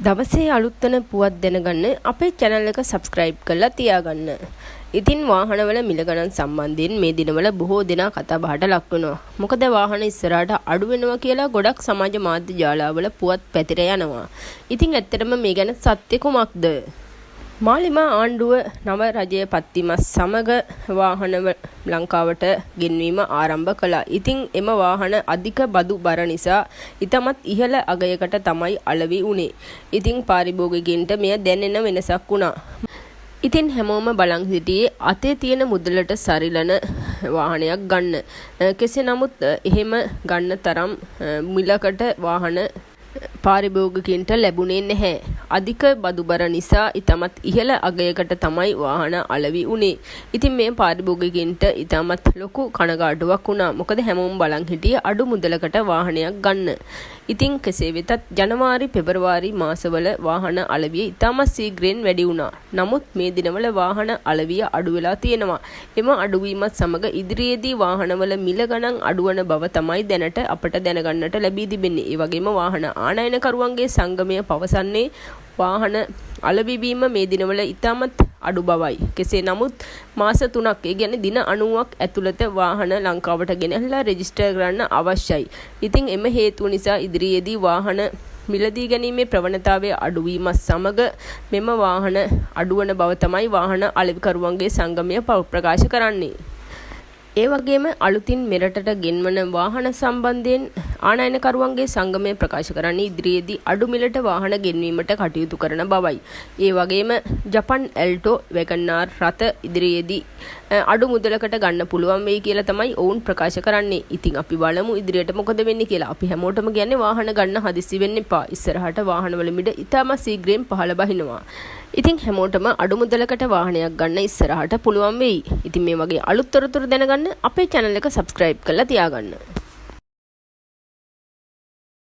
දවසේ අලුත් වෙන පුවත් දැනගන්න අපේ channel එක subscribe කරලා තියාගන්න. ඉතින් වාහනවල මිල ගණන් සම්බන්ධයෙන් මේ දිනවල බොහෝ දෙනා කතා බහට ලක් වෙනවා. මොකද වාහන ඉස්සරහට අඩු වෙනවා කියලා ගොඩක් සමාජ මාධ්‍ය ජාලාවල පුවත් පැතිර යනවා. ඉතින් ඇත්තටම මේ ගැන සත්‍ය කුමක්ද? මාලිමා ආණ්ඩුව නව රජය පත්වීමත් සමග වාහන ලංකාවට ගෙන්වීම ආරම්භ කළා. ඉතින් එම වාහන අධික බදු බර නිසා ඉතමත් ඉහළ අගයකට තමයි අලෙවි වුණේ. ඉතින් පාරිභෝගිකයින්ට මෙය දැනෙන වෙනසක් වුණා. ඉතින් හැමෝම බලන් සිටියේ අතේ තියෙන මුදලට සරිලන වාහනයක් ගන්න. කෙසේ නමුත් එහෙම ගන්න තරම් මිලකට වාහන පාරිභෝගිකයින්ට ලැබුණේ නැහැ. අධික බදුබර නිසා ඉතමත් ඉහළ අගයකට තමයි වාහන අලෙවි වුණේ. ඉතින් මේ පාරිභෝගිකයින්ට ඉතමත් ලොකු කනගාටුවක් වුණා. මොකද හැමෝම බලන් හිටියේ අඩු මුදලකට වාහනයක් ගන්න. ඉතින් කෙසේ වෙතත් ජනවාරි පෙබරවාරි මාසවල වාහන අලෙවිය ඉතාමත් ශීඝ්‍රයෙන් වැඩි වුණා. නමුත් මේ දිනවල වාහන අලෙවිය අඩු වෙලා තියෙනවා. එම අඩුවීමත් සමග ඉදිරියේදී වාහනවල මිල ගණන් අඩුවන බව තමයි දැනට අපට දැනගන්නට ලැබී තිබෙන්නේ. ඒ වගේම වාහන ආනයනකරුවන්ගේ සංගමය පවසන්නේ වාහන අලෙවි වීම මේ දිනවල ඉතාමත් අඩු බවයි. කෙසේ නමුත් මාස 3ක් ඒ කියන්නේ දින 90ක් ඇතුළත වාහන ලංකාවට ගෙනහැල්ලා රෙජිස්ටර් කරන්න අවශ්‍යයි. ඉතින් එම හේතුව නිසා ඉදිරියේදී වාහන මිලදී ගැනීමේ ප්‍රවණතාවය අඩුවීමත් සමග මෙම වාහන අඩුවන බව තමයි වාහන අලෙවිකරුවන්ගේ සංගමය ප්‍රකාශ කරන්නේ. ඒ වගේම අලුතින් මෙරටට ගෙන්වන වාහන සම්බන්ධයෙන් ආනයනකරුවන්ගේ සංගමය ප්‍රකාශ කරන්නේ ඉදිරියේදී අඩු මිලට වාහන ගෙන්වීමට කටයුතු කරන බවයි. ඒ වගේම ජපන් ඇල්ටෝ වැගන්ආර් රථ ඉදිරියේදී අඩු මුදලකට ගන්න පුළුවන් වෙයි කියලා තමයි ඔවුන් ප්‍රකාශ කරන්නේ. ඉතින් අපි බලමු ඉදිරියට මොකද වෙන්නේ කියලා. අපි හැමෝටම කියන්නේ වාහන ගන්න හදිස්සි වෙන්න එපා. ඉස්සරහට වාහනවල මිල ඉතාමත් ශීඝ්‍රයෙන් පහළ බහිනවා. ඉතින් හැමෝටම අඩු මුදලකට වාහනයක් ගන්න ඉස්සරහට පුළුවන් වෙයි. ඉතින් මේ වගේ අලුත් තොරතුරු දැනගන්න අපේ channel එක subscribe කරලා තියාගන්න.